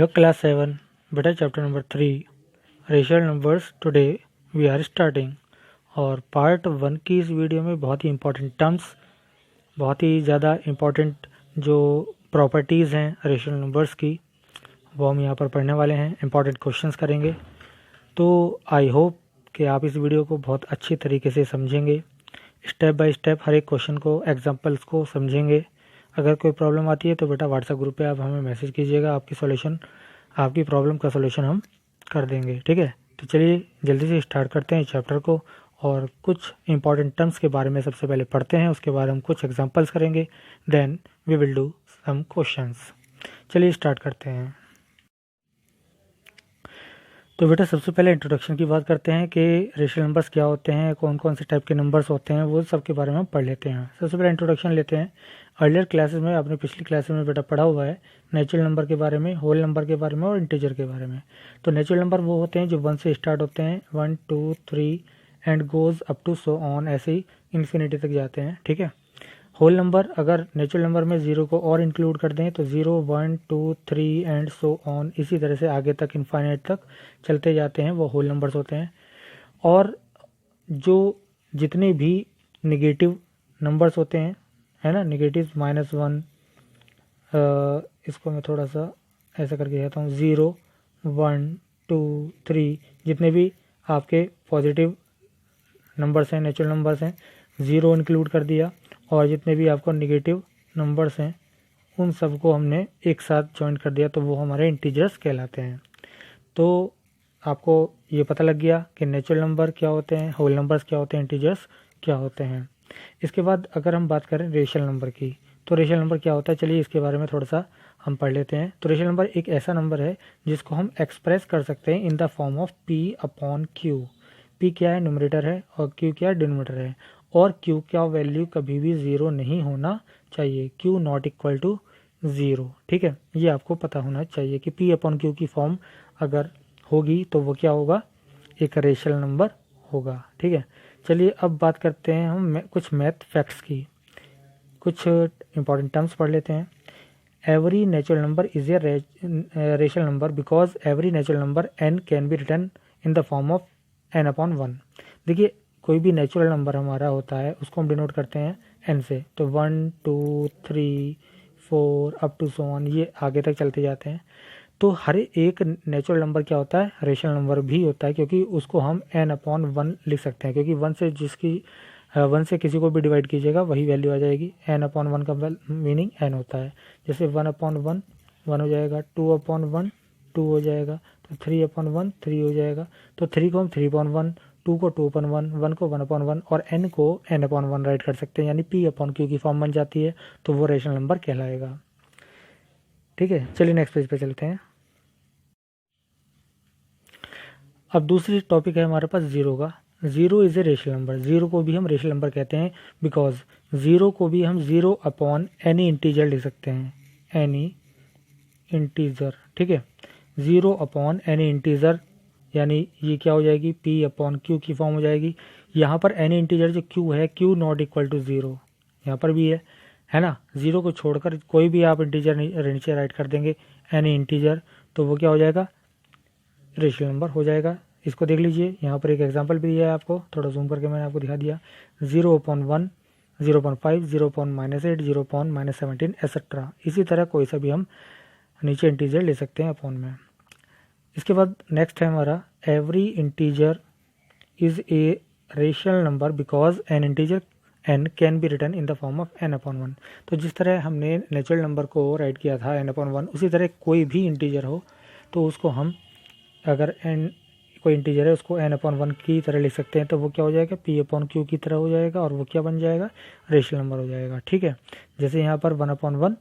Hello class 7, beta chapter number 3 rational numbers. Today we are starting. और part 1 की इस video में बहुत ही इंपॉर्टेंट टर्म्स, बहुत ही ज़्यादा इंपॉर्टेंट जो प्रॉपर्टीज़ हैं रेशियल नंबर्स की, वो हम यहाँ पर पढ़ने वाले हैं। इंपॉर्टेंट क्वेश्चंस करेंगे। तो आई होप कि आप इस वीडियो को बहुत अच्छी तरीके से समझेंगे, स्टेप बाय स्टेप हर एक क्वेश्चन को, एग्जांपल्स को समझेंगे। अगर कोई प्रॉब्लम आती है तो बेटा व्हाट्सएप ग्रुप पे आप हमें मैसेज कीजिएगा, आपकी प्रॉब्लम का सॉल्यूशन हम कर देंगे। ठीक है, तो चलिए जल्दी से स्टार्ट करते हैं चैप्टर को और कुछ इंपॉर्टेंट टर्म्स के बारे में सबसे पहले पढ़ते हैं। उसके बाद हम कुछ एग्जांपल्स करेंगे, then we will do some questions. चलिए स्टार्ट करते हैं। तो बेटा सबसे पहले इंट्रोडक्शन की बात करते हैं कि रेशियल नंबर्स क्या होते हैं, कौन कौन से टाइप के नंबर्स होते हैं, वो सब के बारे में हम पढ़ लेते हैं। सबसे पहले इंट्रोडक्शन लेते हैं। अर्लियर क्लासेस में, आपने पिछली क्लासेस में बेटा पढ़ा हुआ है नेचुरल नंबर के बारे में, होल नंबर के बारे में और इंटीजर के बारे में। तो नेचुरल नंबर वो होते हैं जो 1 से स्टार्ट होते हैं, 1 2 3 and goes up to so on, ऐसे ही इन्फिनिटी तक जाते हैं। ठीक है। होल नंबर, अगर नेचुरल नंबर में 0 को और इंक्लूड कर दें तो 0 1 2 3 एंड सो ऑन, इसी तरह से आगे तक इनफाइनाइट तक चलते जाते हैं, वो होल नंबर्स होते हैं। और जो जितने भी नेगेटिव नंबर्स होते हैं, है ना, नेगेटिव -1, इसको मैं थोड़ा सा ऐसा करके कहता हूँ, 0 1 2 3, जितने भी आपके पॉजिटिव नंबर्स हैं, नेचुरल नंबर्स हैं, 0 इंक्लूड कर दिया। और जितने भी आपको नेगेटिव नंबर्स हैं उन सबको हमने एक साथ जॉइन कर दिया, तो वो हमारे इंटीजर्स कहलाते हैं। तो आपको ये पता लग गया कि नेचुरल नंबर क्या होते हैं, होल नंबर्स क्या होते हैं, इंटीजर्स क्या होते हैं। इसके बाद अगर हम बात करें रेशियल नंबर की, तो रेशियल नंबर क्या होता है, चलिए इसके बारे में थोड़ा सा हम पढ़ लेते हैं। तो रेशियल नंबर एक ऐसा नंबर है जिसको हम एक्सप्रेस कर सकते हैं इन the form of P/Q। P क्या है, न्यूमरेटर है, और Q क्या है, डिनोमिनेटर है। और Q का वैल्यू कभी भी 0 नहीं होना चाहिए, Q नॉट इक्वल टू 0। ठीक है, ये आपको पता होना चाहिए कि P/Q की फॉर्म अगर होगी तो वो क्या होगा, एक रेशियल नंबर होगा। ठीक है, चलिए अब बात करते हैं हम कुछ मैथ फैक्ट्स की, कुछ इंपॉर्टेंट टर्म्स पढ़ लेते हैं। Every natural number is a rational number because every natural number n can be written in the form of n/1। देखिए कोई भी नेचुरल नंबर हमारा होता है उसको हम डिनोट करते हैं n से, तो 1 2 3 4 अप टू सो ऑन, ये आगे तक चलते जाते हैं। तो हर एक नेचुरल नंबर क्या होता है, रेशियल नंबर भी होता है, क्योंकि उसको हम n/1 लिख सकते हैं, क्योंकि 1 से किसी को भी डिवाइड कीजिएगा वही वैल्यू आ जाएगी। n/1 का मीनिंग n होता है। जैसे 1/1 1 हो जाएगा, 2/1 2 हो जाएगा, तो 3/1 3 हो जाएगा। तो 3 को हम 3/1, 2 को 2/1, 1 को 1/1 और n को n/1 राइट कर सकते हैं, यानी P/Q की फॉर्म बन जाती है, तो वो रेशियल नंबर कहलाएगा। ठीक है, चलिए नेक्स्ट पेज पे चलते हैं। अब दूसरी टॉपिक है हमारे पास जीरो का। Zero is a rational number. Zero को भी हम रेशियल नंबर कहते हैं बिकॉज जीरो को भी हम 0/any इंटीजर लिख सकते हैं, एनी इंटीजर। ठीक है, 0/any इंटीजर, यानी ये क्या हो जाएगी, P/Q की फॉर्म हो जाएगी। यहाँ पर एनी इंटीजर जो Q है, Q नॉट इक्वल टू 0, यहाँ पर भी है ना। 0 को छोड़कर कोई भी आप इंटीजर नीचे राइट कर देंगे एनी इंटीजर, तो वो क्या हो जाएगा, रेशियल नंबर हो जाएगा। इसको देख लीजिए, यहाँ पर एक एग्जांपल भी दिया है आपको, थोड़ा जूम करके मैंने आपको दिखा दिया। 0/1 0.5 0.-8 0.-17 एसेट्रा, इसी तरह कोई सा भी हम नीचे इंटीजर ले सकते हैं अपॉन में। इसके बाद नेक्स्ट है हमारा, every integer is a rational number because an integer n can be written in the form of n/1। तो जिस तरह हमने नेचुरल नंबर को राइट किया था n/1, उसी तरह कोई भी इंटीजर हो तो उसको हम, अगर n कोई इंटीजर है उसको n/1 की तरह लिख सकते हैं, तो वो क्या हो जाएगा, P/Q की तरह हो जाएगा, और वो क्या बन जाएगा, रेशियल नंबर हो जाएगा। ठीक है, जैसे यहाँ पर 1/1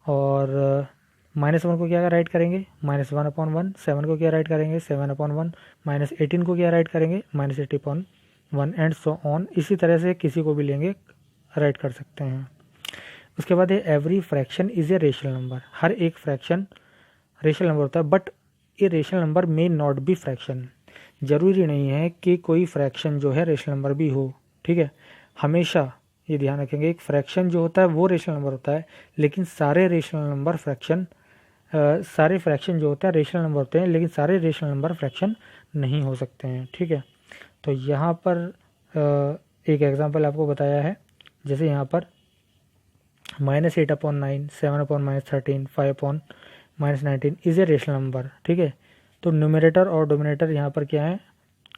और -1 को क्या राइट करेंगे, -1/1, 7 को क्या राइट करेंगे, 7/1, -18 को क्या राइट करेंगे, -80/1 एंड सो ऑन, इसी तरह से किसी को भी लेंगे राइट कर सकते हैं। उसके बाद है every fraction is a rational number. हर एक फ्रैक्शन रेशियल नंबर होता है, बट ये rational number may not be fraction. ज़रूरी नहीं है कि कोई फ्रैक्शन जो है रेशियल नंबर भी हो। ठीक है, हमेशा ये ध्यान रखेंगे, एक फ्रैक्शन जो होता है वो रेशनल नंबर होता है, लेकिन सारे रेशनल नंबर फ्रैक्शन सारे फ्रैक्शन जो होते हैं रेशनल नंबर होते हैं, लेकिन सारे रेशनल नंबर फ्रैक्शन नहीं हो सकते हैं। ठीक है, तो यहाँ पर एक एग्जांपल आपको बताया है, जैसे यहाँ पर -8/9, 7/-13, 5/-19 इज ए रेशनल नंबर। ठीक है, तो न्यूमरेटर और डोमिनेटर यहाँ पर क्या है,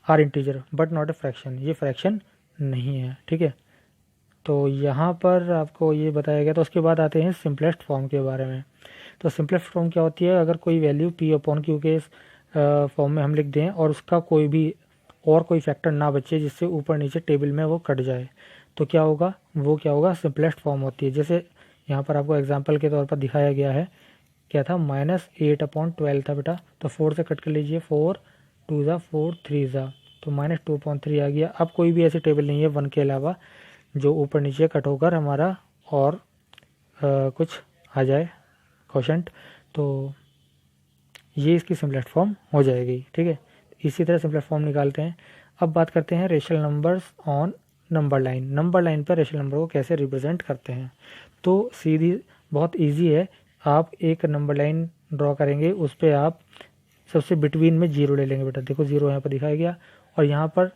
are integer but not a fraction, ये फ्रैक्शन नहीं है। ठीक है, तो यहाँ पर आपको ये बताया गया। तो उसके बाद आते हैं सिंपलेस्ट फॉर्म के बारे में। तो सिंपलेस्ट फॉर्म क्या होती है, अगर कोई वैल्यू P/Q के फॉर्म में हम लिख दें और उसका कोई भी और कोई फैक्टर ना बचे जिससे ऊपर नीचे टेबल में वो कट जाए, तो क्या होगा, वो क्या होगा, सिंपलेस्ट फॉर्म होती है। जैसे यहाँ पर आपको एग्जांपल के तौर पर दिखाया गया है, क्या था, -8/12 था बेटा, तो 4 से कट कर लीजिए, 4 2 ज़ा 4 3 ज़ा, तो -2/3 आ गया। अब कोई भी ऐसी टेबल नहीं है 1 के अलावा जो ऊपर नीचे कट होकर हमारा और कुछ आ जाए क्वोशंट, तो ये इसकी सिंपलेस्ट फॉर्म हो जाएगी। ठीक है, इसी तरह सिंपलेस्ट फॉर्म निकालते हैं। अब बात करते हैं rational numbers on number line. Number line पर रेशनल नंबर को कैसे रिप्रेजेंट करते हैं, तो सीधी बहुत इजी है। आप एक नंबर लाइन ड्रॉ करेंगे, उस पर आप सबसे बिटवीन में जीरो ले लेंगे बेटा, देखो जीरो यहाँ पर दिखाया गया, और यहाँ पर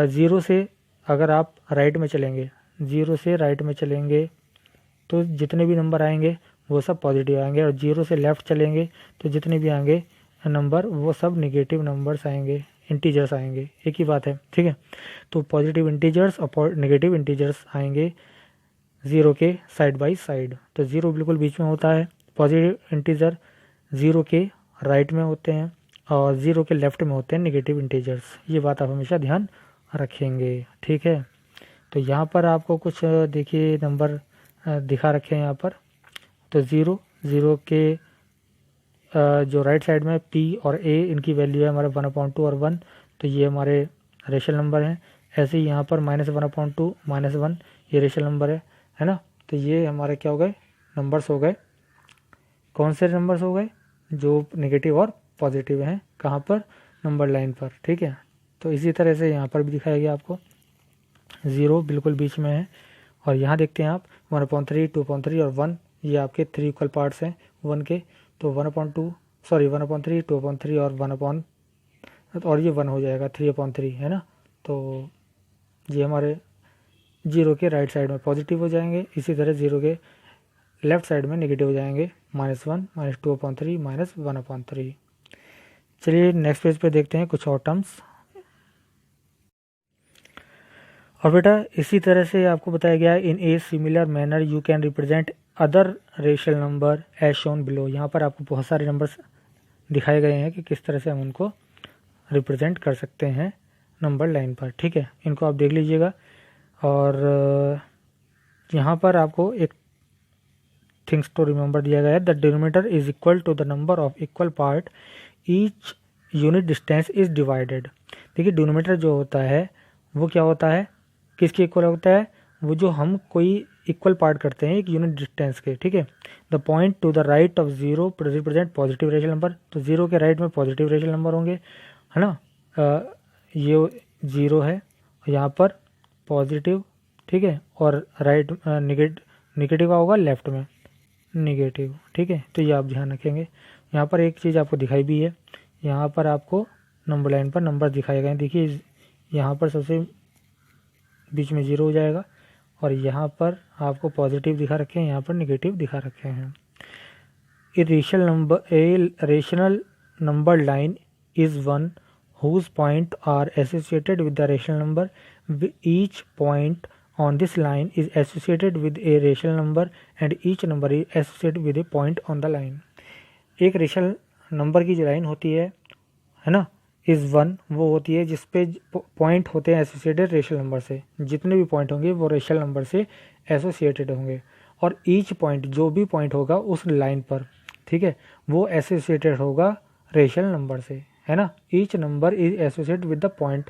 ज़ीरो से अगर आप राइट में चलेंगे, ज़ीरो से राइट में चलेंगे तो जितने भी नंबर आएंगे वो सब पॉजिटिव आएंगे, और जीरो से लेफ़्ट चलेंगे तो जितने भी आएंगे नंबर वो सब नेगेटिव नंबर्स आएंगे, इंटीजर्स आएंगे, एक ही बात है। ठीक है, तो पॉजिटिव इंटीजर्स और नेगेटिव इंटीजर्स आएंगे ज़ीरो के साइड बाय साइड। तो ज़ीरो बिल्कुल बीच में होता है, पॉजिटिव इंटीजर ज़ीरो के राइट में होते हैं और ज़ीरो के लेफ़्ट में होते हैं नेगेटिव इंटीजर्स। ये बात आप हमेशा ध्यान रखेंगे। ठीक है, तो यहाँ पर आपको कुछ देखिए नंबर दिखा रखे हैं यहाँ पर। तो ज़ीरो के जो राइट साइड में P और A इनकी वैल्यू है हमारे 1/2 और 1, तो ये हमारे रेशनल नंबर हैं। ऐसे ही यहाँ पर -1/2 -1 ये रेशनल नंबर है ना। तो ये हमारे क्या हो गए, नंबर्स हो गए। कौन से नंबर्स हो गए, जो नेगेटिव और पॉजिटिव हैं, कहाँ पर, नंबर लाइन पर। ठीक है, तो इसी तरह से यहाँ पर भी दिखाया गया आपको, ज़ीरो बिल्कुल बीच में है, और यहाँ देखते हैं आप 1/3, 2/3 और 1, ये आपके 3 इक्वल पार्ट्स हैं 1 के। तो 1/3, 2/3 और 1 और ये 1 हो जाएगा 3/3 है ना। तो ये हमारे जीरो के राइट साइड में पॉजिटिव हो जाएंगे, इसी तरह ज़ीरो के लेफ़्ट साइड में नेगेटिव हो जाएंगे, -1 -2/3 -1/3। चलिए नेक्स्ट पेज पे देखते हैं कुछ और टर्म्स। और बेटा इसी तरह से आपको बताया गया है, in a similar manner you can represent other rational number as shown below. यहाँ पर आपको बहुत सारे नंबर्स दिखाए गए हैं कि किस तरह से हम उनको रिप्रेजेंट कर सकते हैं नंबर लाइन पर। ठीक है, इनको आप देख लीजिएगा। और यहाँ पर आपको एक थिंग्स टू रिमेंबर दिया गया है, the denominator is equal to the number of equal part each unit distance is divided. देखिए डिनोमिनेटर जो होता है वो क्या होता है, किसके इक्वल होता है, वो जो हम कोई इक्वल पार्ट करते हैं एक यूनिट डिस्टेंस के। ठीक है, the point two the right of zero represent positive rational number, तो ज़ीरो के राइट में पॉजिटिव रेशनल नंबर होंगे, है ना। ये ज़ीरो है, यहाँ पर पॉजिटिव, ठीक है, और राइट निगेटिव होगा लेफ्ट में निगेटिव। ठीक है, तो ये आप ध्यान रखेंगे। यहाँ पर एक चीज़ आपको दिखाई भी है, यहाँ पर आपको नंबर लाइन पर नंबर दिखाए गए हैं। देखिए यहाँ पर सबसे बीच में ज़ीरो हो जाएगा, और यहाँ पर आपको पॉजिटिव दिखा रखे हैं, यहाँ पर नेगेटिव दिखा रखे हैं। ए rational number line is one whose point are associated with the rational number. Each point on this line is associated with a rational number and each number is associated with a point on the line. एक rational number की जो line होती है ना, is one, वो होती है जिस पे पॉइंट होते हैं एसोसिएटेड रेशनल नंबर से। जितने भी पॉइंट होंगे वो रेशनल नंबर से एसोसिएटेड होंगे, और ईच पॉइंट, जो भी पॉइंट होगा उस लाइन पर, ठीक है, वो एसोसिएटेड होगा रेशनल नंबर से, है ना। Each number is associate with the point,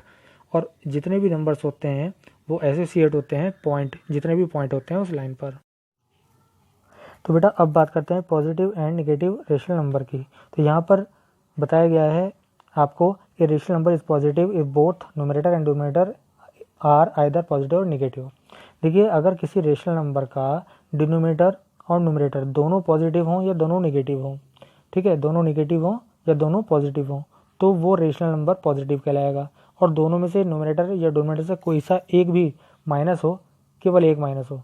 और जितने भी नंबर्स होते हैं वो एसोसिएट होते हैं पॉइंट, जितने भी पॉइंट होते हैं उस लाइन पर। तो बेटा अब बात करते हैं positive and negative rational number की। तो यहाँ पर बताया गया है आपको कि rational number is positive if both numerator and denominator are either positive और नेगेटिव। देखिए अगर किसी रेशनल नंबर का डिनोमिनेटर और न्यूमरेटर दोनों पॉजिटिव हों या दोनों नेगेटिव हों, ठीक है, दोनों नेगेटिव हों या दोनों पॉजिटिव हों तो वो रेशनल नंबर पॉजिटिव कहलाएगा। और दोनों में से न्यूमरेटर या डिनोमिनेटर से कोई सा एक भी माइनस हो, केवल एक माइनस हो,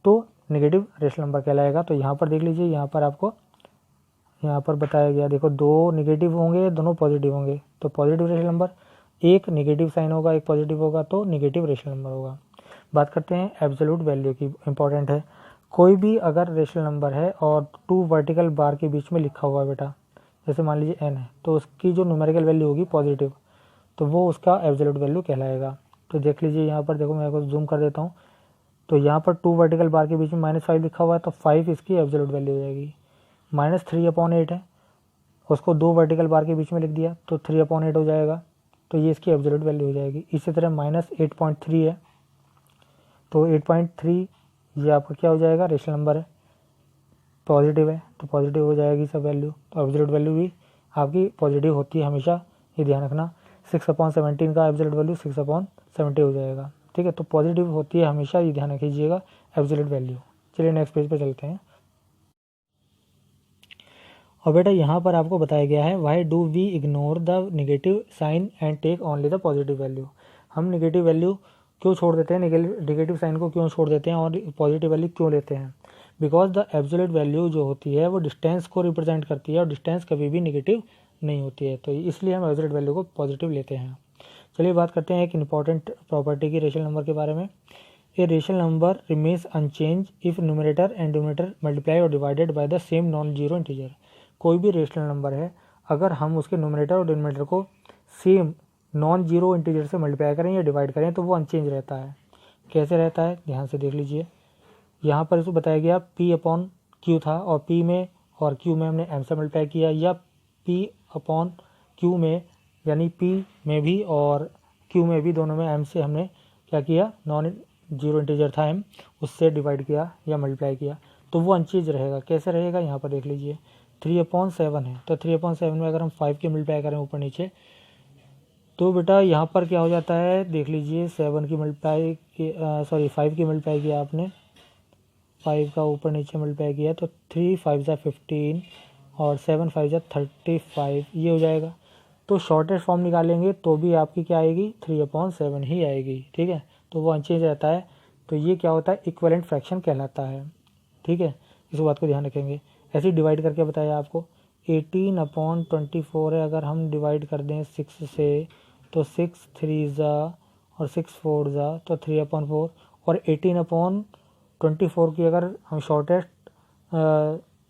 तो नेगेटिव रेशनल नंबर कहलाएगा। तो यहाँ पर देख लीजिए, यहाँ पर आपको यहाँ पर बताया गया, देखो दो नेगेटिव होंगे दोनों पॉजिटिव होंगे तो पॉजिटिव रेशनल नंबर, एक नेगेटिव साइन होगा एक पॉजिटिव होगा तो नेगेटिव रेशनल नंबर होगा। बात करते हैं एब्सोल्यूट वैल्यू की, इंपॉर्टेंट है। कोई भी अगर रेशनल नंबर है और 2 वर्टिकल बार के बीच में लिखा हुआ है बेटा, जैसे मान लीजिए n है, तो उसकी जो न्यूमेरिकल वैल्यू होगी पॉजिटिव, तो वो उसका एब्सोल्यूट वैल्यू कहलाएगा। तो देख लीजिए यहाँ पर, देखो मैं आपको जूम कर देता हूँ, तो यहाँ पर 2 वर्टिकल बार के बीच में -5 लिखा हुआ है तो 5 इसकी एब्सोल्यूट वैल्यू हो जाएगी। -3/8 है, उसको 2 वर्टिकल बार के बीच में लिख दिया तो 3/8 हो जाएगा, तो ये इसकी एब्सोल्यूट वैल्यू हो जाएगी। इसी तरह -8.3 है, तो 8.3 ये आपका क्या हो जाएगा, रेशनल नंबर है, पॉजिटिव है तो पॉजिटिव हो जाएगी सब वैल्यू। तो एब्सोल्यूट वैल्यू भी आपकी पॉजिटिव होती है हमेशा, ये ध्यान रखना। 6/17 का एब्सोल्यूट वैल्यू 6/70 हो जाएगा, ठीक है। तो पॉजिटिव होती है हमेशा, ये ध्यान रखिएगा एब्सोल्यूट वैल्यू। चलिए नेक्स्ट पेज पे चलते हैं। और बेटा यहाँ पर आपको बताया गया है, why do we ignore the negative sign and take only the positive value. हम नेगेटिव वैल्यू क्यों छोड़ देते हैं, नेगेटिव साइन को क्यों छोड़ देते हैं और पॉजिटिव वैल्यू क्यों लेते हैं? बिकॉज द एब्सोल्यूट वैल्यू जो होती है वो डिस्टेंस को रिप्रेजेंट करती है और डिस्टेंस कभी भी नेगेटिव नहीं होती है, तो इसलिए हम एब्सोल्यूट वैल्यू को पॉजिटिव लेते हैं। चलिए बात करते हैं एक इंपॉर्टेंट प्रॉपर्टी की रेशनल नंबर के बारे में। A rational number remains unchanged if numerator and denominator multiply और divided by the same non zero integer. कोई भी रेशनल नंबर है, अगर हम उसके न्यूमरेटर और डिनोमिनेटर को सेम नॉन जीरो इंटीजर से मल्टीप्लाई करें या डिवाइड करें तो वो अनचेंज रहता है। कैसे रहता है, ध्यान से देख लीजिए। यहाँ पर इसको बताया गया P/Q था और P में और Q में हमने M से मल्टीप्लाई किया, या P/Q में यानी P में भी और Q में भी, दोनों में M से हमने क्या किया, नॉन जीरो इंटीजर था M, उससे डिवाइड किया या मल्टीप्लाई किया, तो वो अनचेंज रहेगा। कैसे रहेगा, यहाँ पर देख लीजिए। 3/7 है, तो 3/7 में अगर हम 5 की मल्टीप्लाई करें ऊपर नीचे तो बेटा यहाँ पर क्या हो जाता है, देख लीजिए। 7 की मल्टीप्लाई की 5 की मल्टीप्लाई किया आपने, 5 का ऊपर नीचे मल्टीप्लाई किया तो 3 5 जा 15 और 7 5 जा 35, ये हो जाएगा। तो शॉर्टेस्ट फॉर्म निकालेंगे तो भी आपकी क्या आएगी, 3/7 ही आएगी, ठीक है। तो वो अनचेंज रहता है, तो ये क्या होता है, इक्विवेलेंट फ्रैक्शन कहलाता है, ठीक है। इस बात को ध्यान रखेंगे। ऐसे ही डिवाइड करके बताया आपको, 18/24 है, अगर हम डिवाइड कर दें 6 से तो 6 3 जा और 6 4 जा तो 3/4, और 18/24 की अगर हम शॉर्टेस्ट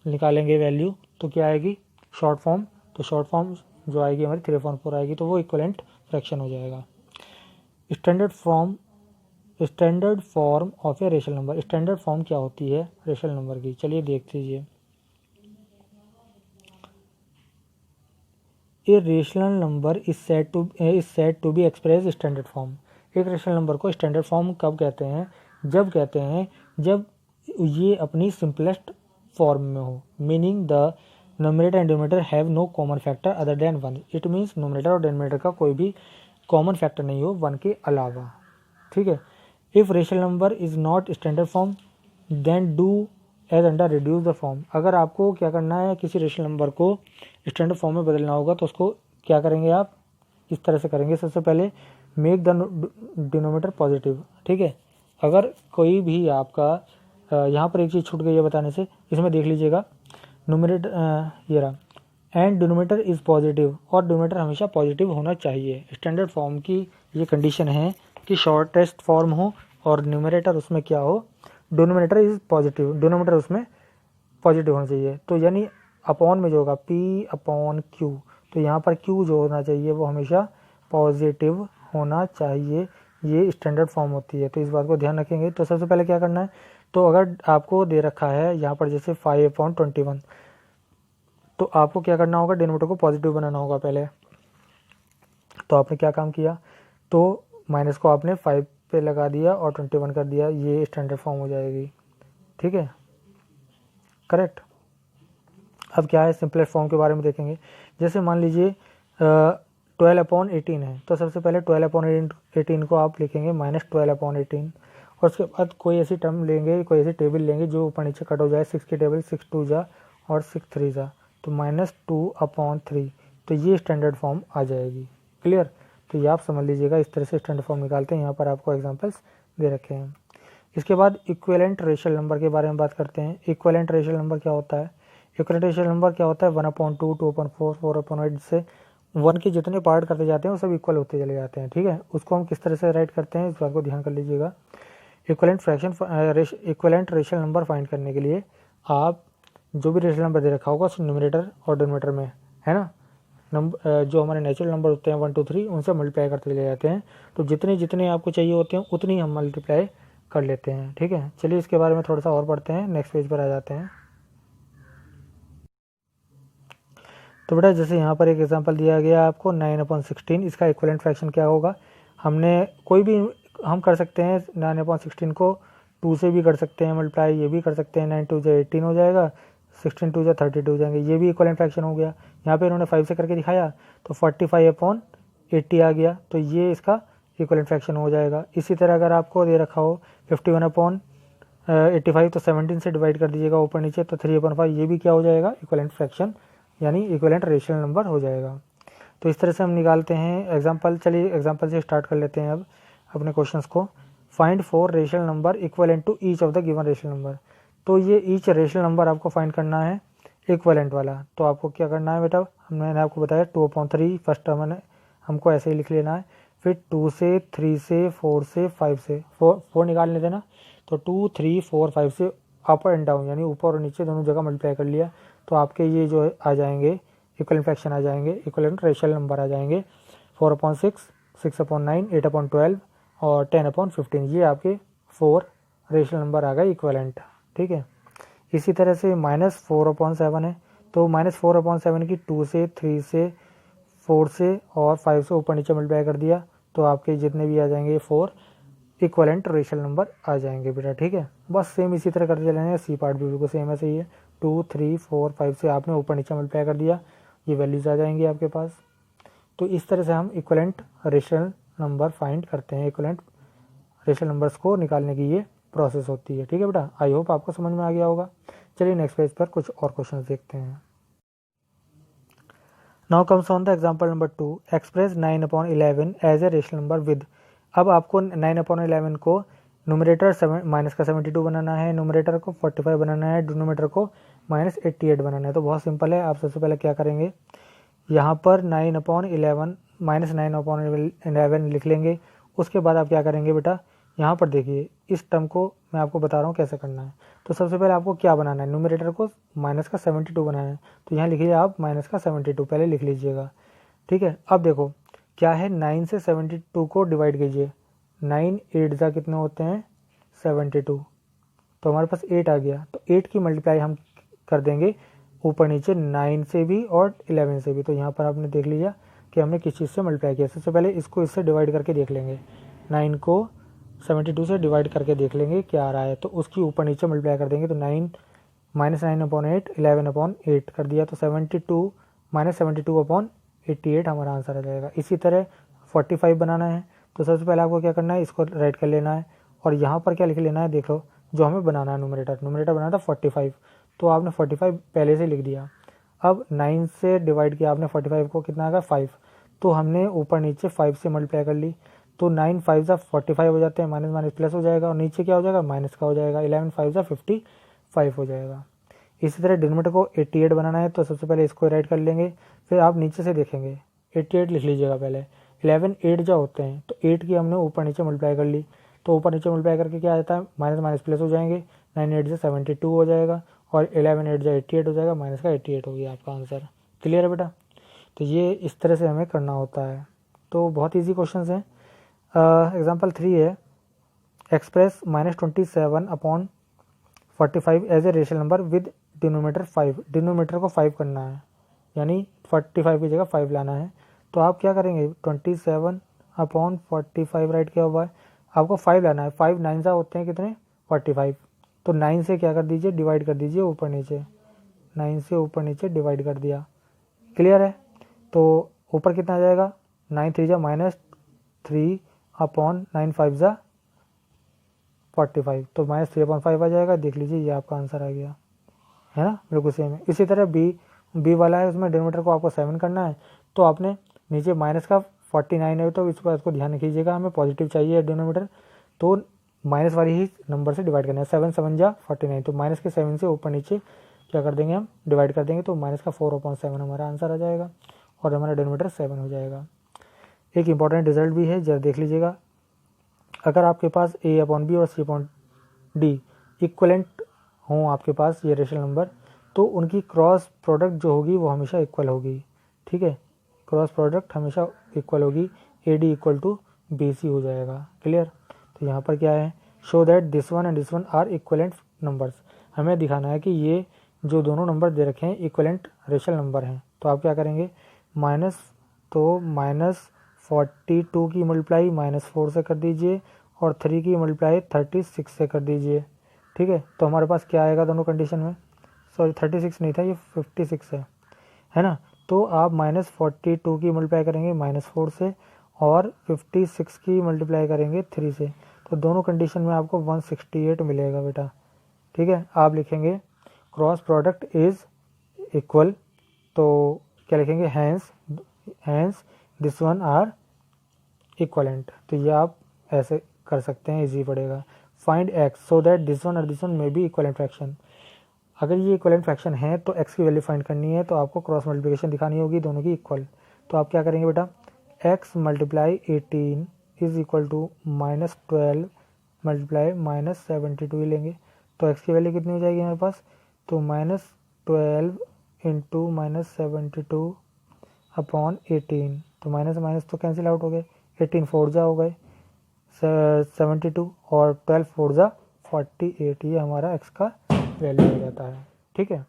निकालेंगे वैल्यू तो क्या आएगी, शॉर्ट फॉर्म, तो शॉर्ट फॉर्म जो आएगी हमारी 3/4 आएगी, तो वो इक्विवेलेंट फ्रैक्शन हो जाएगा। Standard form of a rational number. Standard form क्या होती है रेशनल नंबर की, चलिए देख लीजिए। A rational number is said to be express standard form. एक रेशनल नंबर को स्टैंडर्ड फॉर्म कब कहते हैं, जब कहते हैं जब ये अपनी सिंपलेस्ट फॉर्म में हो, meaning the numerator and denominator have no common factor other than 1। It means numerator और डिनोमिनेटर का कोई भी कॉमन फैक्टर नहीं हो 1 के अलावा, ठीक है। If rational number is not standard form then do as under reduce the form. अगर आपको क्या करना है, किसी रेशनल नंबर को स्टैंडर्ड फॉर्म में बदलना होगा तो उसको क्या करेंगे आप, इस तरह से करेंगे। सबसे पहले मेक द डिनोमिनेटर पॉजिटिव, ठीक है। अगर कोई भी आपका यहाँ पर एक चीज़ छूट गई है बताने से, इसमें देख लीजिएगा, न्यूमरेटर ये रहा, एंड डिनोमिनेटर इज पॉजिटिव, और डिनोमिनेटर हमेशा पॉजिटिव होना चाहिए। स्टैंडर्ड फॉर्म की ये कंडीशन है कि शॉर्टेस्ट फॉर्म हो और न्यूमरेटर उसमें क्या हो, डिनोमिनेटर इज पॉजिटिव, डिनोमिनेटर उसमें पॉजिटिव होना चाहिए। तो यानी अपॉन में जो होगा P/Q, तो यहाँ पर Q जो होना चाहिए वो हमेशा पॉजिटिव होना चाहिए, ये स्टैंडर्ड फॉर्म होती है। तो इस बात को ध्यान रखेंगे। तो सबसे पहले क्या करना है, तो अगर आपको दे रखा है यहाँ पर जैसे 5/21, तो आपको क्या करना होगा, डिनोमिनेटर को पॉजिटिव बनाना होगा पहले। तो आपने क्या काम किया, तो माइनस को आपने 5 पे लगा दिया और 21 कर दिया, ये स्टैंडर्ड फॉर्म हो जाएगी, ठीक है, करेक्ट। अब क्या है, सिंपलेस्ट फॉर्म के बारे में देखेंगे। जैसे मान लीजिए 12/18 है, तो सबसे पहले 12/18 को आप लिखेंगे -12/18, और उसके बाद कोई ऐसी टर्म लेंगे, कोई ऐसी टेबल लेंगे जो ऊपर नीचे कट हो जाए। 6 की टेबल 6 2 जा और 6 3 जा, तो -2/3, तो ये स्टैंडर्ड फॉर्म आ जाएगी। क्लियर? तो ये आप समझ लीजिएगा, इस तरह से स्टैंडर्ड फॉर्म निकालते हैं। यहाँ पर आपको एग्जांपल्स दे रखे हैं। इसके बाद इक्विवेलेंट रेशियल नंबर के बारे में बात करते हैं। इक्विवेलेंट रेशियल नंबर क्या होता है? इक्विवेलेंट रेशियल नंबर क्या होता है? 1/2, 2/4, 4/8 से 1 के जितने पार्ट करते जाते हैं वो सब इक्वल होते चले जाते हैं। ठीक है, उसको हम किस तरह से राइट करते हैं इस बात को ध्यान कर लीजिएगा। इक्विवेलेंट रेशियल नंबर फाइंड करने के लिए आप जो भी रेशियल नंबर दे रखा होगा उसको न्यूमरेटर और डिनोमिनेटर में, है ना, नंबर जो हमारे नेचुरल नंबर होते हैं 1 2 3 उनसे मल्टीप्लाई करते चले जाते हैं। तो जितने जितने आपको चाहिए होते हैं उतनी हम मल्टीप्लाई कर लेते हैं। ठीक है, चलिए इसके बारे में थोड़ा सा और पढ़ते हैं। नेक्स्ट पेज पर आ जाते हैं। तो बेटा जैसे यहाँ पर एक एग्जांपल दिया गया आपको 9/16, इसका इक्विवेलेंट फ्रैक्शन क्या होगा? हमने कोई भी हम कर सकते हैं 9/16 को 2 से भी कर सकते हैं मल्टीप्लाई, ये भी कर सकते हैं। 9 2 जा 18 हो जाएगा, 16 2 जा 32 हो जाएंगे, ये भी इक्विवेलेंट फ्रैक्शन हो गया। यहाँ पे इन्होंने 5 से करके दिखाया तो 45/80 आ गया, तो ये इसका इक्विवेलेंट फ्रैक्शन हो जाएगा। इसी तरह अगर आपको दे रखा हो 51/85 तो 17 से डिवाइड कर दीजिएगा ऊपर नीचे, तो 3/5, ये भी क्या हो जाएगा? इक्विवेलेंट फ्रैक्शन यानी इक्विवेलेंट रेशियल नंबर हो जाएगा। तो इस तरह से हम निकालते हैं एग्जांपल। चलिए एग्जांपल से स्टार्ट कर लेते हैं अब अपने क्वेश्चंस को। Find 4 rational number equivalent to each of the given rational number. तो ये ईच रेशियल नंबर आपको फाइंड करना है इक्विवेलेंट वाला। तो आपको क्या करना है बेटा, मैंने आपको बताया 2/3 फर्स्ट टर्म हमको ऐसे ही लिख लेना है, फिर 2 से 3 से 4 से 5 से 4 निकालने देना। तो 2 3 4 5 से अप एंड डाउन यानी ऊपर और नीचे दोनों जगह मल्टीप्लाई कर लिया, तो आपके ये जो आ जाएंगे इक्विवेलेंट फ्रैक्शन आ जाएंगे, इक्विवेलेंट रेशियल नंबर आ जाएंगे 4/6, 6/9, 8/12 और 10/15। ये आपके 4 रेशियल नंबर आ गए इक्विवेलेंट। ठीक है, इसी तरह से -4/7 है, तो -4/7 की 2 से 3 से 4 से और 5 से ऊपर नीचे मल्टीप्लाई कर दिया, तो आपके जितने भी आ जाएंगे 4 इक्विवेलेंट रेशियल नंबर आ जाएंगे बेटा। ठीक है, बस सेम इसी तरह करते चलेंगे। सी पार्ट भी बिल्कुल सेम ऐसे ही है, 2 3 4 5 से आपने ऊपर नीचे मल्टीप्लाई कर दिया, ये वैल्यूज आ जाएंगी आपके पास। तो इस तरह से हम इक्विवेलेंट रेशियल नंबर फाइंड करते हैं। इक्विवेलेंट रेशियल नंबर्स को निकालने की ये प्रोसेस होती है। ठीक है बेटा, आई होप आपको समझ में आ गया होगा। चलिए नेक्स्ट पेज पर कुछ और क्वेश्चन देखते हैं। Now comes on the example number 2, express 9/11 as a rational number with. अब आपको 9/11 को न्यूमरेटर -72 बनाना है, न्यूमरेटर को 45 बनाना है, डिनोमिनेटर को -88 बनाना है। तो बहुत सिंपल है, आप सबसे पहले क्या करेंगे, यहाँ पर 9/11 -9/11 लिख लेंगे। उसके बाद आप क्या करेंगे बेटा, यहाँ पर देखिए इस टर्म को मैं आपको बता रहा हूँ कैसे करना है। तो सबसे पहले आपको क्या बनाना है, न्यूमरेटर को -72 बनाना है, तो यहाँ लिखिए आप -72 पहले लिख लीजिएगा। ठीक है, अब देखो क्या है, 9 से 72 को डिवाइड कीजिए, 9 8 जा कितने होते हैं 72, तो हमारे पास 8 आ गया। तो 8 की मल्टीप्लाई हम कर देंगे ऊपर नीचे 9 से भी और 11 से भी। तो यहाँ पर आपने देख लिया कि हमने किस चीज़ से मल्टीप्लाई किया। सबसे पहले इसको इससे डिवाइड करके देख लेंगे, 9 को 72 से डिवाइड करके देख लेंगे क्या आ रहा है, तो उसकी ऊपर नीचे मल्टीप्लाई कर देंगे। तो 9 -9/8 11/8 कर दिया, तो 72 -72/88 हमारा आंसर आ जाएगा। इसी तरह 45 बनाना है, तो सबसे पहले आपको क्या करना है, इसको राइट कर लेना है और यहाँ पर क्या लिख लेना है, देख लो जो हमें बनाना है न्यूमरेटर बनाना था 45, तो आपने 45 पहले से लिख दिया। अब 9 से डिवाइड किया आपने 45 को, कितना आएगा 5, तो हमने ऊपर नीचे 5 से मल्टीप्लाई कर ली, तो 9 5 जा 45 हो जाते हैं, माइनस माइनस प्लस हो जाएगा और नीचे क्या हो जाएगा, माइनस का हो जाएगा, 11 5 जा 55 हो जाएगा। इसी तरह डिनोमिनेटर को 88 बनाना है, तो सबसे पहले इसको राइट कर लेंगे, फिर आप नीचे से देखेंगे 88 लिख लीजिएगा पहले। 11 8 जा होते हैं, तो 8 की हमने ऊपर नीचे मल्टीप्लाई कर ली, तो ऊपर नीचे मल्टीप्लाई करके क्या आता है, माइनस माइनस प्लस हो जाएंगे, 9 8 जा 72 हो जाएगा और 11 8 जा 88 हो जाएगा, माइनस का 88 हो गया आपका आंसर। क्लियर है बेटा, तो ये इस तरह से हमें करना होता है। तो बहुत ईजी क्वेश्चन है। एग्जाम्पल 3 है, express -27/45 as a rational number with denominator 5। Denominator को 5 करना है, यानी 45 की जगह 5 लाना है। तो आप क्या करेंगे, 27/45 राइट किया हुआ है, आपको 5 लाना है। 5 9 होते हैं कितने 45, तो 9 से क्या कर दीजिए, डिवाइड कर दीजिए ऊपर नीचे, 9 से ऊपर नीचे डिवाइड कर दिया। क्लियर है, तो ऊपर कितना आ जाएगा, 9 3 जा -3/9 5 जा 45, तो -3/5 आ जाएगा। देख लीजिए ये आपका आंसर आ गया, है ना, बिल्कुल सेम है। इसी तरह B बी वाला है उसमें डिनोमीटर को आपको 7 करना है, तो आपने नीचे माइनस का 49 है तो इस बात को ध्यान रखिएगा, हमें पॉजिटिव चाहिए डिनोमीटर, तो माइनस वाली ही नंबर से डिवाइड करना है। 7 7 जा 49, तो माइनस के 7 से ऊपर नीचे क्या कर देंगे हम, डिवाइड कर देंगे, तो माइनस का 4/7 हमारा आंसर आ जाएगा और हमारा डिनोमीटर 7 हो जाएगा। एक इंपॉर्टेंट रिजल्ट भी है, जरा देख लीजिएगा, अगर आपके पास a/b और c/d इक्वलेंट हों आपके पास ये रेशनल नंबर, तो उनकी क्रॉस प्रोडक्ट जो होगी वो हमेशा इक्वल होगी। ठीक है, क्रॉस प्रोडक्ट हमेशा इक्वल होगी, AD इक्वल टू BC हो जाएगा। क्लियर? तो यहाँ पर क्या है, show that this one and this one are equivalent numbers, हमें दिखाना है कि ये जो दोनों नंबर दे रखे हैं इक्वलेंट रेशनल नंबर हैं। तो आप क्या करेंगे, -42 की मल्टीप्लाई -4 से कर दीजिए और 3 की मल्टीप्लाई 36 से कर दीजिए। ठीक है, तो हमारे पास क्या आएगा दोनों कंडीशन में, सॉरी 36 नहीं था, ये 56 है ना। तो आप -42 की मल्टीप्लाई करेंगे -4 से और 56 की मल्टीप्लाई करेंगे 3 से, तो दोनों कंडीशन में आपको 168 मिलेगा बेटा। ठीक है, आप लिखेंगे क्रॉस प्रोडक्ट इज इक्वल, तो क्या लिखेंगे, hence this one are equivalent, तो ये आप ऐसे कर सकते हैं, इजी पड़ेगा। Find X so that this one और this one may be equivalent fraction, अगर ये इक्वलेंट फ्रैक्शन है तो एक्स की वैल्यू फाइंड करनी है, तो आपको क्रॉस मल्टीप्लिकेशन दिखानी होगी दोनों की इक्वल। तो आप क्या करेंगे बेटा, x multiply 18 is equal to -12 multiply -72 लेंगे, तो x की वैल्यू कितनी हो जाएगी हमारे पास, तो -12 इंटू -72 अपॉन 18, तो माइनस माइनस तो कैंसिल आउट हो गए, 18 4 जा हो गए 72 और 12 4 जा 48, ये हमारा x का वैल्यू हो जाता है। ठीक है,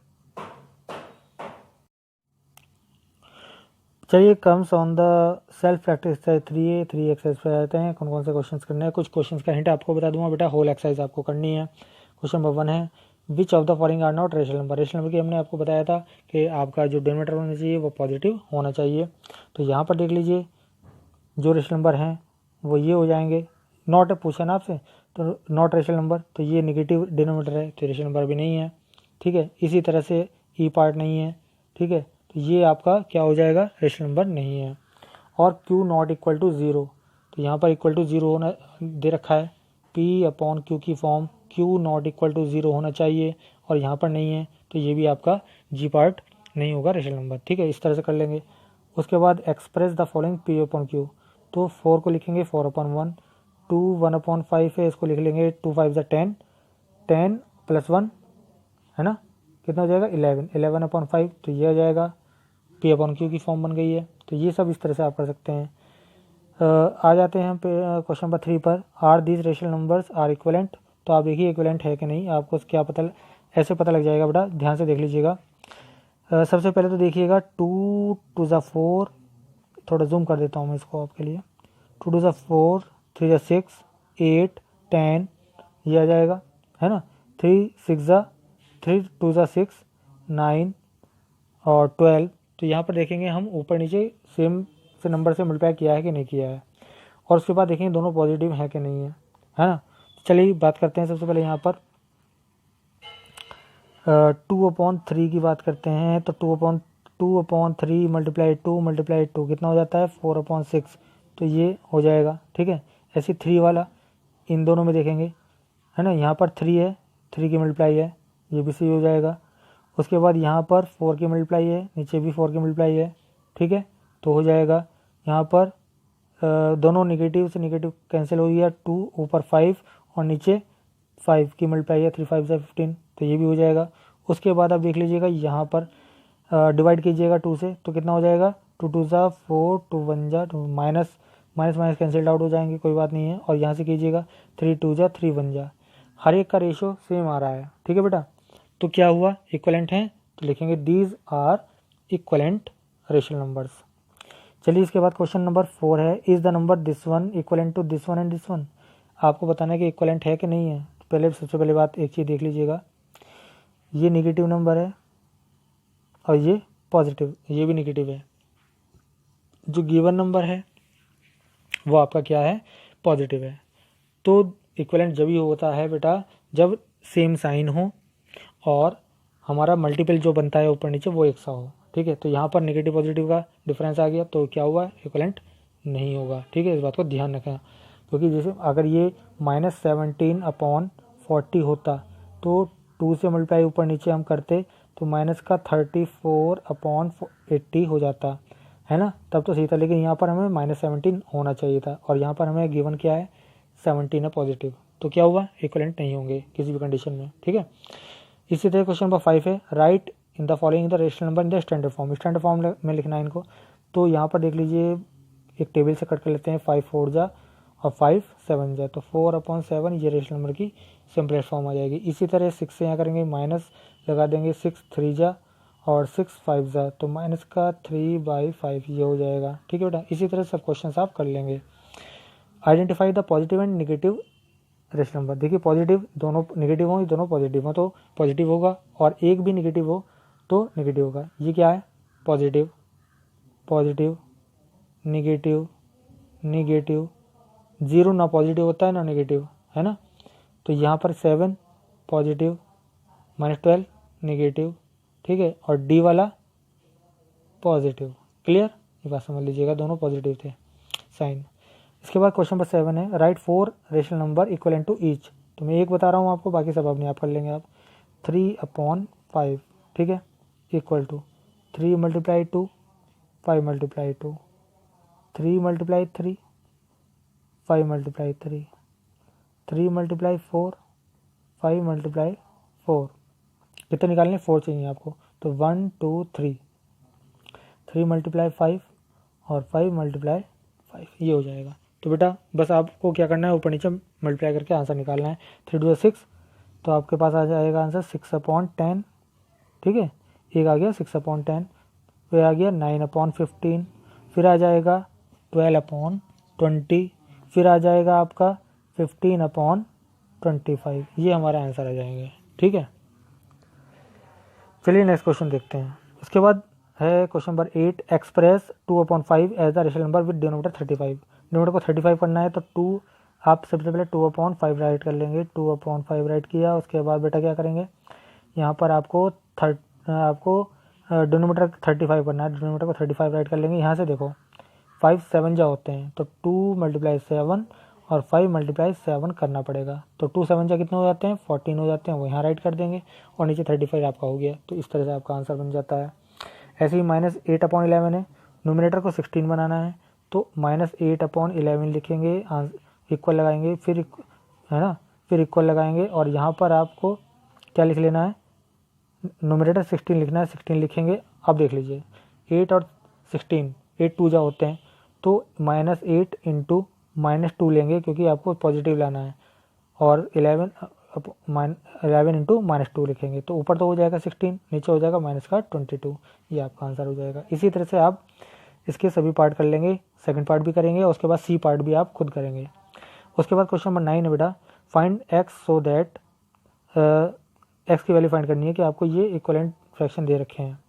चलिए comes on the self practice exercise 3A 3 exercise पे आते हैं। कौन कौन से क्वेश्चंस करने हैं, कुछ क्वेश्चंस का हिंट आपको बता दूंगा बेटा, होल एक्सरसाइज आपको करनी है। क्वेश्चन नंबर 1 है, which of the following are not rational number. Rational number की हमने आपको बताया था कि आपका जो डिनोमिनेटर होना चाहिए वो पॉजिटिव होना चाहिए। तो यहाँ पर देख लीजिए जो रेशनल नंबर हैं वो ये हो जाएंगे, नॉट पूछा ना आपसे, तो नॉट रेशनल नंबर, तो ये निगेटिव डिनोमिनेटर है तो रेशनल नंबर भी नहीं है। ठीक है, इसी तरह से ई पार्ट नहीं है। ठीक है, तो ये आपका क्या हो जाएगा, रेशनल नंबर नहीं है। और Q नॉट इक्वल टू 0, तो यहाँ पर इक्वल टू 0 होना दे रखा है, P/Q की form Q not equal to 0 होना चाहिए और यहाँ पर नहीं है, तो ये भी आपका G पार्ट नहीं होगा रेशनल नंबर। ठीक है, इस तरह से कर लेंगे। उसके बाद एक्सप्रेस द फॉलोइंग P/Q, तो 4 को लिखेंगे 4/1, 2 1/5 है, इसको लिख लेंगे 2 5 10, 10 + 1 है ना, कितना हो जाएगा 11, 11/5, तो ये हो जाएगा P/Q की फॉर्म बन गई है। तो ये सब इस तरह से आप कर सकते हैं। आ जाते हैं क्वेश्चन नंबर 3 पर, are these rational numbers are equivalent, तो आप देखिए इक्वलेंट है कि नहीं, आपको क्या पता, ऐसे पता लग जाएगा बेटा, ध्यान से देख लीजिएगा। सबसे पहले तो देखिएगा 2 2 ज़ा 4, थोड़ा जूम कर देता हूँ मैं इसको आपके लिए, 2 2 ज़ा 4, 3 ज़ा 6, 8 10, ये आ जाएगा है ना, 3 6 ज़ा 3, 2 ज़ा 6 9 और 12, तो यहाँ पर देखेंगे हम ऊपर नीचे सेम से नंबर से मल्टीप्लाई किया है कि नहीं किया है, और उसके बाद देखेंगे दोनों पॉजिटिव है कि नहीं है ना। चलिए बात करते हैं सबसे पहले यहाँ पर 2/3 की बात करते हैं, तो 2/3 मल्टीप्लाई 2 कितना हो जाता है 4/6, तो ये हो जाएगा। ठीक है, ऐसे 3 वाला इन दोनों में देखेंगे है ना, यहाँ पर 3 है, 3 की मल्टीप्लाई है, ये भी सही हो जाएगा। उसके बाद यहाँ पर 4 की मल्टीप्लाई है, नीचे भी 4 की मल्टीप्लाई है। ठीक है, तो हो जाएगा यहाँ पर दोनों निगेटिव से निगेटिव कैंसिल हो गया, 2 ऊपर 5 और नीचे 5 की मल्टीप्लाई है, 3 5 15, तो ये भी हो जाएगा। उसके बाद आप देख लीजिएगा यहाँ पर डिवाइड कीजिएगा 2 से, तो कितना हो जाएगा 2 2 ज़ा 4, 2 1 ज़ा 2, minus minus minus cancelled out हो जाएंगे, कोई बात नहीं है। और यहाँ से कीजिएगा 3 2 ज़ा 3 1 ज़ा, हर एक का रेशो सेम आ रहा है। ठीक है बेटा, तो क्या हुआ, इक्वलेंट हैं, तो लिखेंगे these are equivalent rational numbers. चलिए इसके बाद क्वेश्चन नंबर 4 है, is the number this one equivalent to this one and this one, आपको बताना है कि इक्वलेंट है कि नहीं है। तो पहले सबसे पहले बात एक चीज़ देख लीजिएगा, ये निगेटिव नंबर है और ये पॉजिटिव, ये भी निगेटिव है। जो गिवन नंबर है वो आपका क्या है, पॉजिटिव है। तो इक्वलेंट जब ही होता है बेटा जब सेम साइन हो और हमारा मल्टीपल जो बनता है ऊपर नीचे वो एक सा हो। ठीक है, तो यहाँ पर नेगेटिव पॉजिटिव का डिफरेंस आ गया तो क्या हुआ, इक्वलेंट नहीं होगा। ठीक है, इस बात को ध्यान रखना, क्योंकि जैसे अगर ये -17/40 होता तो 2 से मल्टीप्लाई ऊपर नीचे हम करते तो माइनस का 34/80 हो जाता है ना, तब तो सही था। लेकिन यहाँ पर हमें -17 होना चाहिए था और यहाँ पर हमें गिवन क्या है, 17 है पॉजिटिव, तो क्या हुआ, इक्वलेंट नहीं होंगे किसी भी कंडीशन में। ठीक है, इसी तरह क्वेश्चन नंबर 5 है, right in the following the rational number in the standard form. Standard form में लिखना है इनको। तो यहाँ पर देख लीजिए, एक टेबल से कट कर लेते हैं, 5 4 जा और 5 7 जा, तो 4/7 ये रेशनल नंबर की सिंपलेस्ट फॉर्म आ जाएगी। इसी तरह 6 से यहाँ करेंगे, माइनस लगा देंगे, 6 3 जा और 6 5 जा, तो माइनस का 3/5 ये हो जाएगा। ठीक है बेटा, इसी तरह सब क्वेश्चन आप कर लेंगे। Identify the positive and negative rational number. देखिए पॉजिटिव दोनों निगेटिव हो, दोनों पॉजिटिव हो तो पॉजिटिव होगा, और एक भी निगेटिव हो तो निगेटिव होगा। ये क्या है, पॉजिटिव पॉजिटिव निगेटिव निगेटिव, 0 ना पॉजिटिव होता है ना निगेटिव, है ना। तो यहाँ पर 7 पॉजिटिव, -12 निगेटिव। ठीक है, और डी वाला पॉजिटिव। क्लियर, ये बात समझ लीजिएगा, दोनों पॉजिटिव थे साइन। इसके बाद क्वेश्चन नंबर 7 है, write 4 rational number equivalent to each. तो मैं एक बता रहा हूँ आपको, बाकी सब अपने आप कर लेंगे आप। 3/5, ठीक है, इक्वल टू 3 × 2 5 × 2, 3 × 3 5 × 3, 3 × 4 5 × 4। कितने निकालने, 4 चाहिए आपको, तो 1 2 3, 3 × 5 और 5 × 5 ये हो जाएगा। तो बेटा बस आपको क्या करना है, ऊपर नीचे मल्टीप्लाई करके आंसर निकालना है। 3 2 6, तो आपके पास आ जाएगा आंसर 6/10। ठीक है, एक आ गया 6/10, फिर आ गया 9/15, फिर आ जाएगा 12/20, फिर आ जाएगा आपका 15/25। ये हमारा आंसर आ जाएंगे। ठीक है, चलिए नेक्स्ट क्वेश्चन देखते हैं। इसके बाद है question number 8, express 2/5 as the rational number with denominator 35। Denominator को 35 करना है तो 2 आप सबसे पहले 2/5 राइट कर लेंगे। 2/5 राइट किया, उसके बाद बेटा क्या करेंगे, यहाँ पर आपको डिनोमिनेटर 35 करना है, डिनोमिनेटर को 35 राइट कर लेंगे। यहाँ से देखो 5 7 जा होते हैं, तो 2 × 7 और 5 × 7 करना पड़ेगा। तो 2 7 जा कितने हो जाते हैं, 14 हो जाते हैं, वो यहाँ राइट कर देंगे और नीचे 35 आपका हो गया। तो इस तरह से आपका आंसर बन जाता है। ऐसे ही -8/11 है, नोमिनेटर को 16 बनाना है, तो -8/11 लिखेंगे, इक्वल लगाएंगे, फिर है ना, फिर इक्वल लगाएंगे और यहाँ पर आपको क्या लिख लेना है, नोमिनेटर 16 लिखना है, 16 लिखेंगे। अब देख लीजिए 8 और 16 8 2 जा होते हैं, तो -8 × -2 लेंगे क्योंकि आपको पॉजिटिव लाना है, और 11 × -2 लिखेंगे, तो ऊपर तो हो जाएगा 16, नीचे हो जाएगा -22। ये आपका आंसर हो जाएगा। इसी तरह से आप इसके सभी पार्ट कर लेंगे, सेकंड पार्ट भी करेंगे और उसके बाद सी पार्ट भी आप खुद करेंगे। उसके बाद क्वेश्चन नंबर 9 है बेटा, find X so that, x की वैल्यू फाइंड करनी है कि आपको ये इक्वलेंट फ्रैक्शन दे रखे हैं।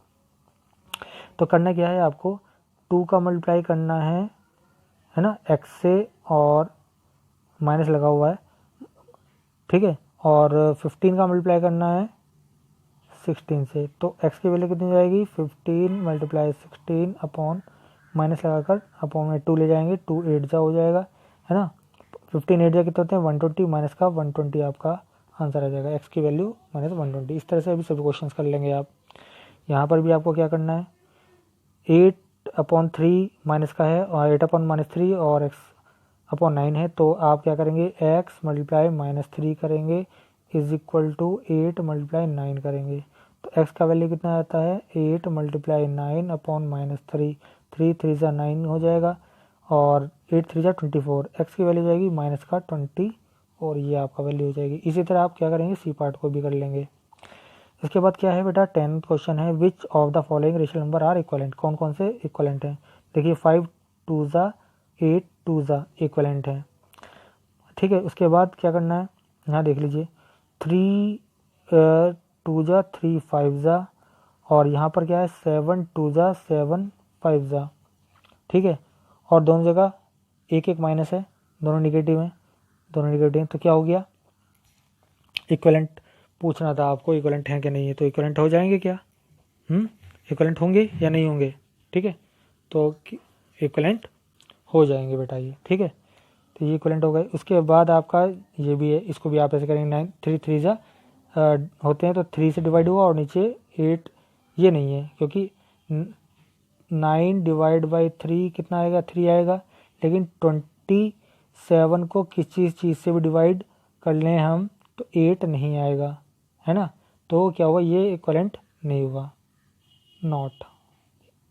तो करना क्या है, आपको 2 का मल्टीप्लाई करना है ना, एक्स से, और माइनस लगा हुआ है, ठीक है, और 15 का मल्टीप्लाई करना है 16 से। तो x की वैल्यू कितनी जाएगी, 15 × 16 अपॉन माइनस लगाकर अपॉन में 2 ले जाएंगे, 2 8 जा हो जाएगा, है ना। 15 8 जा कितने होते हैं, 120, माइनस का 120 आपका आंसर आ जाएगा, x की वैल्यू -120। इस तरह से अभी सभी क्वेश्चन कर लेंगे आप। यहाँ पर भी आपको क्या करना है, 8/3 माइनस का है और 8/-3 और x/9 है, तो आप क्या करेंगे, x × -3 करेंगे इज इक्वल टू 8 × 9 करेंगे। तो x का वैल्यू कितना आता है, 8 × 9/-3, 3 3 जा 9 हो जाएगा और 8 3 जा 24, x की वैल्यू जाएगी -20 और ये आपका वैल्यू हो जाएगी। इसी तरह आप क्या करेंगे, सी पार्ट को भी कर लेंगे। इसके बाद क्या है बेटा, 10th क्वेश्चन है, which of the following rational number are equivalent. कौन कौन से इक्वलेंट हैं, देखिए 5 2 जा 8 2 जा इक्वलेंट है। ठीक है, उसके बाद क्या करना है, यहाँ देख लीजिए 3 2 जा 3 5 जा, और यहाँ पर क्या है 7 2 जा 7 5 जा। ठीक है, और दोनों जगह एक एक माइनस है, दोनों निगेटिव हैं, तो क्या हो गया, इक्वलेंट पूछना था आपको इक्विवेलेंट हैं कि नहीं है, तो इक्विवेलेंट हो जाएंगे क्या? इक्विवेलेंट होंगे या नहीं होंगे? ठीक है, तो इक्विवेलेंट हो जाएंगे बेटा ये, ठीक है। तो ये इक्विवेलेंट हो गए। उसके बाद आपका ये भी है, इसको भी आप ऐसे करेंगे 9 3 3 जा होते हैं तो 3 से डिवाइड हुआ और नीचे 8, ये नहीं है क्योंकि 9 डिवाइड बाई 3 कितना आएगा? 3 आएगा। लेकिन 27 को किसी चीज़ से भी डिवाइड कर लें हम तो 8 नहीं आएगा, है ना। तो क्या हुआ? ये इक्विवेलेंट नहीं हुआ, नॉट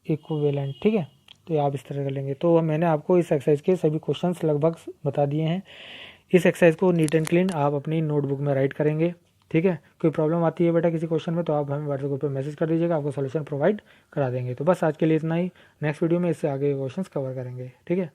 इक्विवेलेंट, ठीक है। तो आप इस तरह कर लेंगे। तो मैंने आपको इस एक्सरसाइज के सभी क्वेश्चंस लगभग बता दिए हैं। इस एक्सरसाइज को नीट एंड क्लीन आप अपनी नोटबुक में राइट करेंगे, ठीक है। कोई प्रॉब्लम आती है बेटा किसी क्वेश्चन में तो आप हमें व्हाट्सएप पर मैसेज कर दीजिएगा, आपको सॉल्यूशन प्रोवाइड करा देंगे। तो बस आज के लिए इतना ही। नेक्स्ट वीडियो में इससे आगे क्वेश्चंस कवर करेंगे, ठीक है।